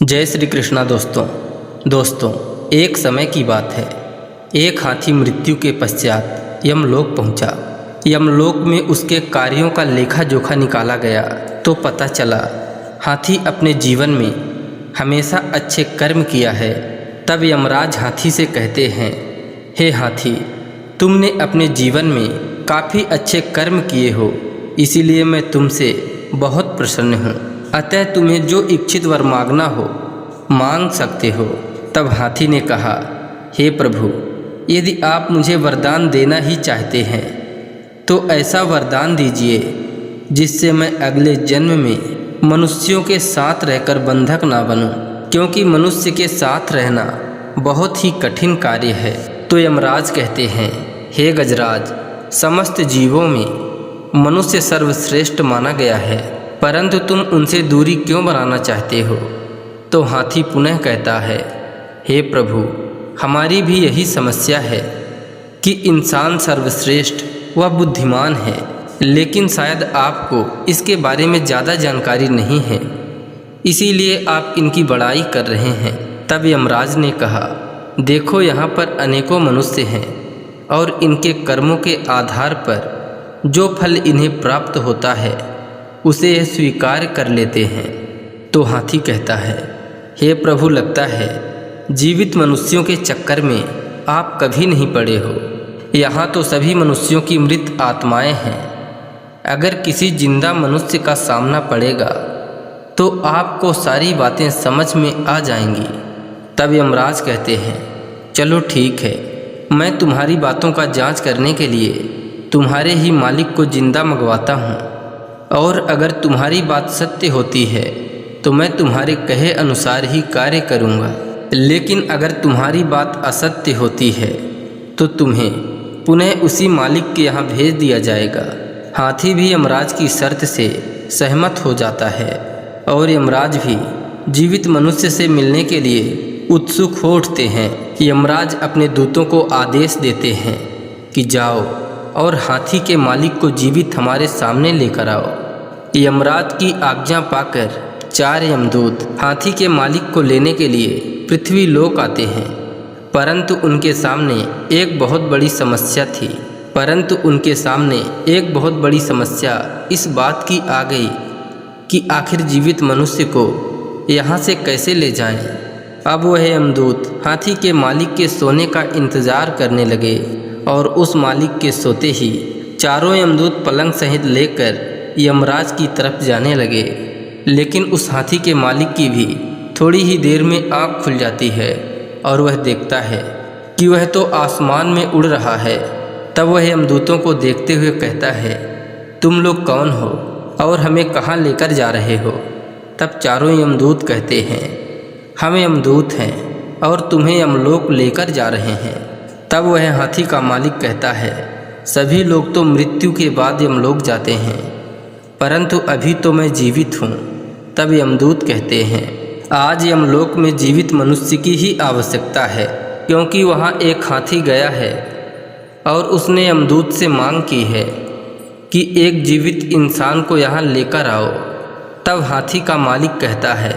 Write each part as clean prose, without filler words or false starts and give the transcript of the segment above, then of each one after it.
जय श्री कृष्णा। दोस्तों एक समय की बात है। एक हाथी मृत्यु के पश्चात यमलोक पहुंचा। यमलोक में उसके कार्यों का लेखा जोखा निकाला गया तो पता चला हाथी अपने जीवन में हमेशा अच्छे कर्म किया है। तब यमराज हाथी से कहते हैं, हे हाथी, तुमने अपने जीवन में काफ़ी अच्छे कर्म किए हो, इसीलिए मैं तुमसे बहुत प्रसन्न हूँ। अतः तुम्हें जो इच्छित वर मांगना हो मांग सकते हो। तब हाथी ने कहा, हे प्रभु, यदि आप मुझे वरदान देना ही चाहते हैं तो ऐसा वरदान दीजिए जिससे मैं अगले जन्म में मनुष्यों के साथ रहकर बंधक ना बनूं, क्योंकि मनुष्य के साथ रहना बहुत ही कठिन कार्य है। तो यमराज कहते हैं, हे गजराज, समस्त जीवों में मनुष्य सर्वश्रेष्ठ माना गया है, परंतु तुम उनसे दूरी क्यों बनाना चाहते हो? तो हाथी पुनः कहता है, हे प्रभु, हमारी भी यही समस्या है कि इंसान सर्वश्रेष्ठ व बुद्धिमान है, लेकिन शायद आपको इसके बारे में ज़्यादा जानकारी नहीं है, इसीलिए आप इनकी बड़ाई कर रहे हैं। तब यमराज ने कहा, देखो, यहाँ पर अनेकों मनुष्य हैं और इनके कर्मों के आधार पर जो फल इन्हें प्राप्त होता है उसे स्वीकार कर लेते हैं। तो हाथी कहता है, हे प्रभु, लगता है जीवित मनुष्यों के चक्कर में आप कभी नहीं पड़े हो। यहाँ तो सभी मनुष्यों की मृत आत्माएं हैं। अगर किसी जिंदा मनुष्य का सामना पड़ेगा तो आपको सारी बातें समझ में आ जाएंगी। तब यमराज कहते हैं, चलो ठीक है, मैं तुम्हारी बातों का जांच करने के लिए तुम्हारे ही मालिक को जिंदा मंगवाता हूँ, और अगर तुम्हारी बात सत्य होती है तो मैं तुम्हारे कहे अनुसार ही कार्य करूँगा, लेकिन अगर तुम्हारी बात असत्य होती है तो तुम्हें पुनः उसी मालिक के यहाँ भेज दिया जाएगा। हाथी भी यमराज की शर्त से सहमत हो जाता है और यमराज भी जीवित मनुष्य से मिलने के लिए उत्सुक हो उठते हैं। यमराज अपने दूतों को आदेश देते हैं कि जाओ और हाथी के मालिक को जीवित हमारे सामने लेकर आओ। यमराज की आज्ञा पाकर 4 यमदूत हाथी के मालिक को लेने के लिए पृथ्वी लोक आते हैं, परंतु उनके सामने एक बहुत बड़ी समस्या इस बात की आ गई कि आखिर जीवित मनुष्य को यहाँ से कैसे ले जाएं। अब वह यमदूत हाथी के मालिक के सोने का इंतज़ार करने लगे और उस मालिक के सोते ही चारों यमदूत पलंग सहित लेकर यमराज की तरफ जाने लगे। लेकिन उस हाथी के मालिक की भी थोड़ी ही देर में आँख खुल जाती है और वह देखता है कि वह तो आसमान में उड़ रहा है। तब वह यमदूतों को देखते हुए कहता है, तुम लोग कौन हो और हमें कहाँ लेकर जा रहे हो? तब चारों यमदूत कहते हैं, हम यमदूत हैं और तुम्हें यमलोक लेकर जा रहे हैं। तब वह हाथी का मालिक कहता है, सभी लोग तो मृत्यु के बाद यमलोक जाते हैं, परंतु अभी तो मैं जीवित हूँ। तब यमदूत कहते हैं, आज यमलोक में जीवित मनुष्य की ही आवश्यकता है, क्योंकि वहाँ एक हाथी गया है और उसने यमदूत से मांग की है कि एक जीवित इंसान को यहाँ लेकर आओ। तब हाथी का मालिक कहता है,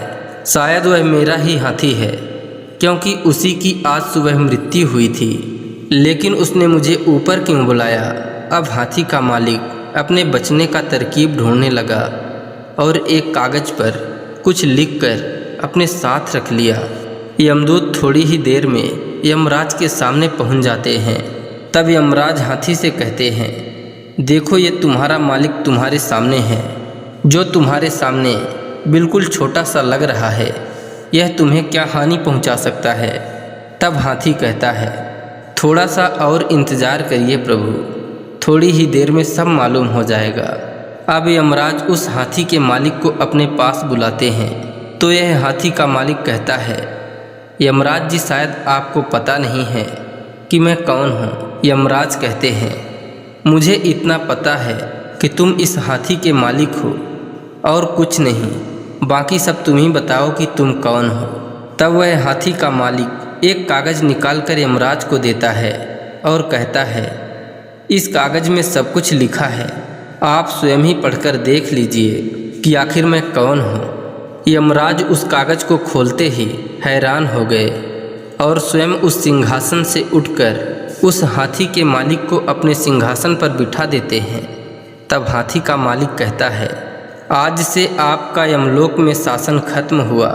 शायद वह मेरा ही हाथी है, क्योंकि उसी की आज सुबह मृत्यु हुई थी, लेकिन उसने मुझे ऊपर क्यों बुलाया? अब हाथी का मालिक अपने बचने का तरकीब ढूंढने लगा और एक कागज़ पर कुछ लिखकर अपने साथ रख लिया। यमदूत थोड़ी ही देर में यमराज के सामने पहुंच जाते हैं। तब यमराज हाथी से कहते हैं, देखो, ये तुम्हारा मालिक तुम्हारे सामने है, जो तुम्हारे सामने बिल्कुल छोटा सा लग रहा है। यह तुम्हें क्या हानि पहुंचा सकता है? तब हाथी कहता है, थोड़ा सा और इंतज़ार करिए प्रभु, थोड़ी ही देर में सब मालूम हो जाएगा। अब यमराज उस हाथी के मालिक को अपने पास बुलाते हैं। तो यह हाथी का मालिक कहता है, यमराज जी, शायद आपको पता नहीं है कि मैं कौन हूँ। यमराज कहते हैं, मुझे इतना पता है कि तुम इस हाथी के मालिक हो और कुछ नहीं, बाकी सब तुम ही बताओ कि तुम कौन हो। तब वह हाथी का मालिक एक कागज़ निकालकर यमराज को देता है और कहता है, इस कागज़ में सब कुछ लिखा है, आप स्वयं ही पढ़कर देख लीजिए कि आखिर मैं कौन हूँ। यमराज उस कागज को खोलते ही हैरान हो गए और स्वयं उस सिंहासन से उठकर उस हाथी के मालिक को अपने सिंहासन पर बिठा देते हैं। तब हाथी का मालिक कहता है, आज से आपका यमलोक में शासन खत्म हुआ,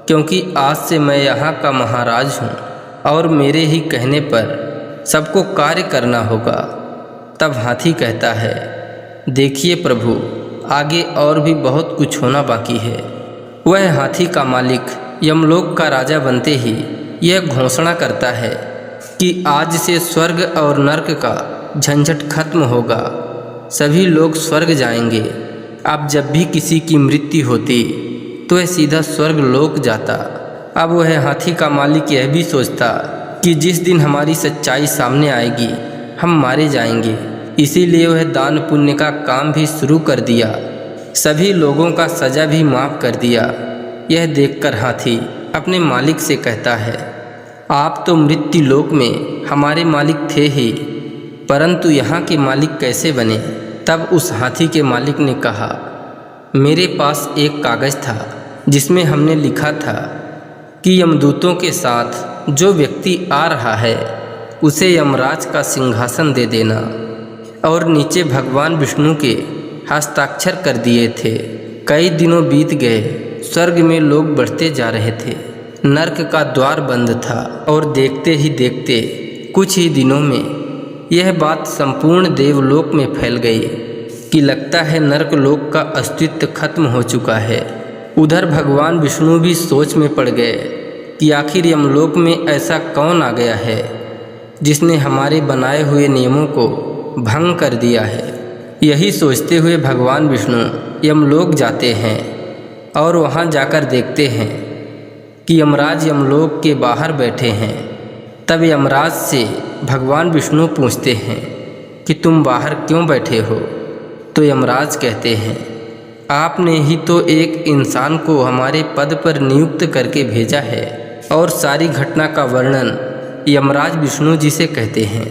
क्योंकि आज से मैं यहाँ का महाराज हूँ और मेरे ही कहने पर सबको कार्य करना होगा। तब हाथी कहता है, देखिए प्रभु, आगे और भी बहुत कुछ होना बाकी है। वह हाथी का मालिक यमलोक का राजा बनते ही यह घोषणा करता है कि आज से स्वर्ग और नरक का झंझट खत्म होगा, सभी लोग स्वर्ग जाएंगे। अब जब भी किसी की मृत्यु होती तो वह सीधा स्वर्ग लोक जाता। अब वह हाथी का मालिक यह भी सोचता कि जिस दिन हमारी सच्चाई सामने आएगी हम मारे जाएंगे, इसीलिए वह दान पुण्य का काम भी शुरू कर दिया, सभी लोगों का सजा भी माफ़ कर दिया। यह देखकर हाथी अपने मालिक से कहता है, आप तो मृत्यु लोक में हमारे मालिक थे ही, परंतु यहाँ के मालिक कैसे बने? तब उस हाथी के मालिक ने कहा, मेरे पास एक कागज़ था जिसमें हमने लिखा था कि यमदूतों के साथ जो व्यक्ति आ रहा है उसे यमराज का सिंहासन दे देना, और नीचे भगवान विष्णु के हस्ताक्षर कर दिए थे। कई दिनों बीत गए, स्वर्ग में लोग बढ़ते जा रहे थे, नरक का द्वार बंद था और देखते ही देखते कुछ ही दिनों में यह बात संपूर्ण देवलोक में फैल गई कि लगता है नरक लोक का अस्तित्व खत्म हो चुका है। उधर भगवान विष्णु भी सोच में पड़ गए कि आखिर यमलोक में ऐसा कौन आ गया है जिसने हमारे बनाए हुए नियमों को भंग कर दिया है। यही सोचते हुए भगवान विष्णु यमलोक जाते हैं और वहां जाकर देखते हैं कि यमराज यमलोक के बाहर बैठे हैं। तब यमराज से भगवान विष्णु पूछते हैं कि तुम बाहर क्यों बैठे हो? तो यमराज कहते हैं, आपने ही तो एक इंसान को हमारे पद पर नियुक्त करके भेजा है। और सारी घटना का वर्णन यमराज विष्णु जी से कहते हैं।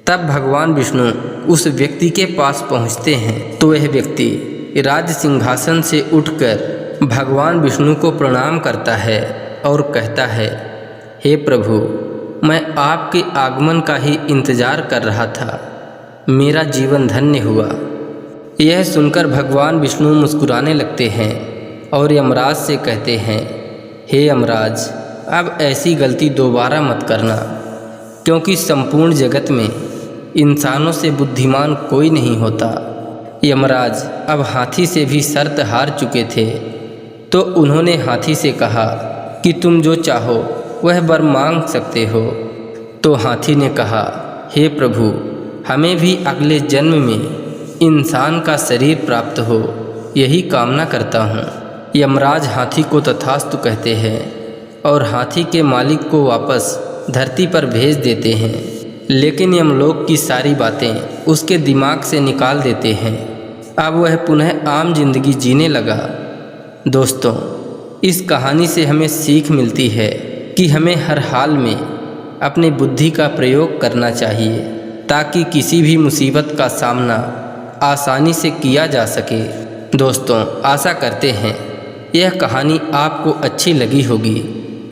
तब भगवान विष्णु उस व्यक्ति के पास पहुंचते हैं तो वह व्यक्ति राज सिंहासन से उठकर भगवान विष्णु को प्रणाम करता है और कहता है, हे प्रभु, मैं आपके आगमन का ही इंतजार कर रहा था, मेरा जीवन धन्य हुआ। यह सुनकर भगवान विष्णु मुस्कुराने लगते हैं और यमराज से कहते हैं, हे यमराज, अब ऐसी गलती दोबारा मत करना, क्योंकि संपूर्ण जगत में इंसानों से बुद्धिमान कोई नहीं होता। यमराज अब हाथी से भी शर्त हार चुके थे, तो उन्होंने हाथी से कहा कि तुम जो चाहो वह वर मांग सकते हो। तो हाथी ने कहा, हे प्रभु, हमें भी अगले जन्म में इंसान का शरीर प्राप्त हो, यही कामना करता हूँ। यमराज हाथी को तथास्तु कहते हैं और हाथी के मालिक को वापस धरती पर भेज देते हैं, लेकिन यमलोक की सारी बातें उसके दिमाग से निकाल देते हैं। अब वह पुनः आम जिंदगी जीने लगा। दोस्तों, इस कहानी से हमें सीख मिलती है कि हमें हर हाल में अपनी बुद्धि का प्रयोग करना चाहिए, ताकि किसी भी मुसीबत का सामना आसानी से किया जा सके। दोस्तों, आशा करते हैं यह कहानी आपको अच्छी लगी होगी।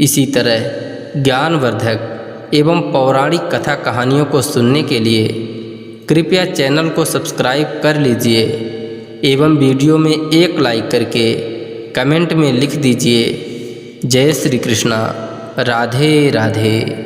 इसी तरह ज्ञानवर्धक एवं पौराणिक कथा कहानियों को सुनने के लिए कृपया चैनल को सब्सक्राइब कर लीजिए एवं वीडियो में एक लाइक करके कमेंट में लिख दीजिए, जय श्री कृष्णा, राधे राधे।